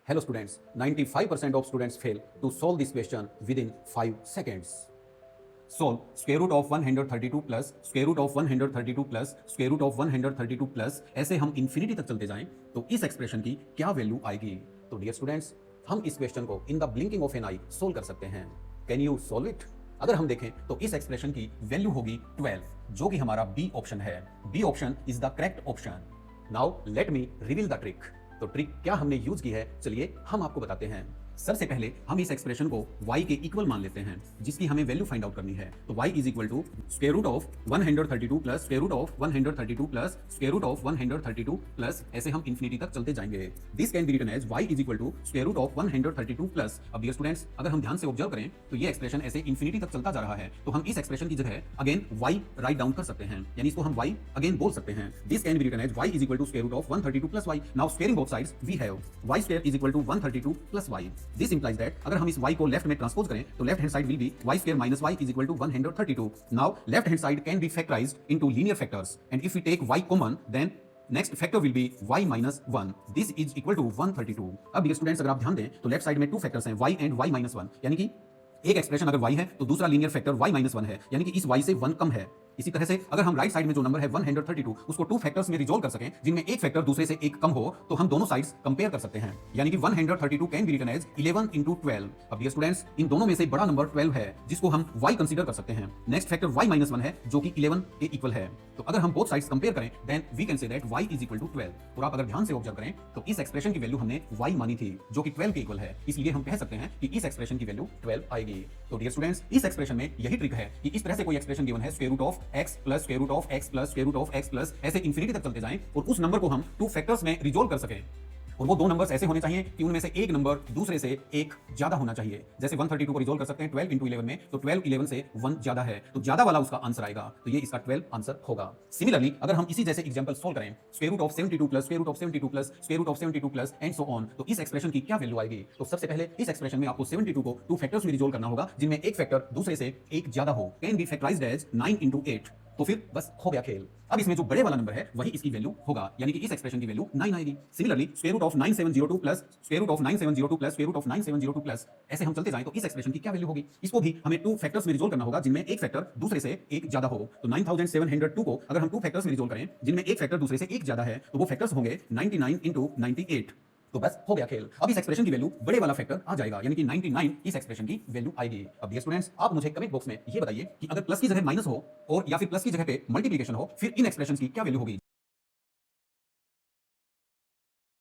Hello students, 95% of students fail to solve this question within 5 seconds. Solve square root of 132 plus square root of 132 plus square root of 132 plus ऐसे हम infinity तक चलते जाएं तो इस expression की क्या वैल्यू आएगी। तो डियर स्टूडेंट्स, हम इस क्वेश्चन को in the blinking of an eye solve कर सकते हैं। Can you solve it? अगर हम देखें तो इस एक्सप्रेशन की वैल्यू होगी 12, जो कि हमारा बी ऑप्शन है। B option is the correct option. Now let me reveal the trick. तो ट्रिक क्या हमने यूज की है, चलिए हम आपको बताते हैं। सबसे पहले हम इस एक्सप्रेशन को y के इक्वल मान लेते हैं, जिसकी हमें वैल्यू फाइंड आउट करनी है। तो y is equal to square root of 132 plus square root of 132 plus square root of 132 plus ऐसे हम इन्फिनिटी तक चलते जाएंगे। This can be written as y is equal to square root of 132 plus. अब dear students, अगर हम ध्यान से ऑब्जर्व करें तो ये एक्सप्रेशन ऐसे इन्फिनिटी तक चलता जा रहा है, तो हम इस एक्सप्रेशन की जगह अगेन y राइट डाउन कर सकते हैं, यानी इसको हम y अगेन बोल सकते हैं। This can be written as y is equal to square root of 132 plus y। Now squaring both sides we have y square is equal to 132 plus y। This implies that अगर हम इस y को left में transpose करें तो left hand side will be y square minus y is equal to 132। Now left hand side can be factorized into linear factors and if we take y common then next factor will be y minus 1. This is equal to 132। अब dear students, अगर आप ध्यान दें तो left side में two factors हैं y and y minus 1, यानी कि एक एक्सप्रेशन अगर y है तो दूसरा लीनियर फैक्टर y minus 1 है, यानी कि इस y से 1 कम है। इसी तरह से अगर हम राइट साइड में जो नंबर है 132 उसको टू फैक्टर्स में रिजोल्व कर सकें जिनमें एक फैक्टर दूसरे से एक कम हो, तो हम दोनों साइड्स कंपेयर कर सकते हैं, यानी कि 132 can be written as 11 into 12। अब डियर स्टूडेंट्स, इन दोनों में से बड़ा नंबर 12 है जिसको हम y कंसीडर कर सकते हैं। नेक्स्ट फैक्टर y minus 1 है जो कि 11 के इक्वल है। तो अगर हम बोथ साइड्स कंपेयर करें then we can say that y is equal to 12। और आप अगर ध्यान से ऑब्जर्व करें तो इस एक्सप्रेशन की वैल्यू हमने y मानी थी जो कि 12 के इक्वल है, इसलिए हम कह सकते हैं कि इस एक्सप्रेशन की वैल्यू 12 आएगी। तो डियर स्टूडेंट्स, इस एक्सप्रेशन में यही ट्रिक है कि इस तरह से कोई एक्सप्रेशन गिवन है square root of x plus square root of x plus square root of x plus ऐसे इन्फिनिटी तक चलते जाएं और उस नंबर को हम टू फैक्टर्स में रिजोल्व कर सकें। और वो दो नंबर्स ऐसे होने चाहिए कि उनमें से एक नंबर दूसरे से एक ज्यादा होना चाहिए। जैसे 132 को रिजोल्व कर सकते हैं 12 into 11 में, तो 12 11 से 1 ज्यादा है, तो ज्यादा वाला उसका आंसर आएगा, तो ये इसका 12 आंसर होगा। सिमिलरली अगर हम इसी जैसे एग्जांपल सोल्व करें square root of 72 plus square root of 72 plus square root of 72 plus and so on, तो इस एक्सप्रेशन की क्या वैल्यू आएगी। तो सबसे पहले इस एक्सप्रेशन में आपको 72 को टू फैक्टर्स में रिजोल्व करना होगा जिनमें एक फैक्टर दूसरे से एक ज्यादा हो, can be factorized as 9 into 8। तो फिर बस हो गया खेल। अब इसमें जो बड़े वाला नंबर है वही इसकी वैल्यू होगा, यानी कि इस एक्सप्रेशन की वैल्यू 9 आएगी। Similarly square root of 9702 plus square root of 9702 plus square root of 9702 plus ऐसे हम चलते जाएं तो इस एक्सप्रेशन की क्या वैल्यू होगी। इसको भी हमें टू फैक्टर्स में रिजोल्व करना होगा जिनमें एक फैक्टर दूसरे से एक ज्यादा हो। तो 9702 को अगर हम टू फैक्टर्स में रिजोल्व करें जिनमें एक फैक्टर दूसरे से एक ज्यादा है, तो वो फैक्टर्स होंगे 99 into 98। तो बस हो गया खेल। अब इस एक्सप्रेशन की वैल्यू बड़े वाला फैक्टर आ जाएगा, यानी कि 99 इस एक्सप्रेशन की वैल्यू आएगी। अब डियर स्टूडेंट्स, आप मुझे कमेंट बॉक्स में ये बताइए कि अगर प्लस की जगह माइनस हो और या फिर प्लस की जगह पे मल्टीप्लिकेशन हो, फिर इन एक्सप्रेशंस की क्या वैल्यू होगी।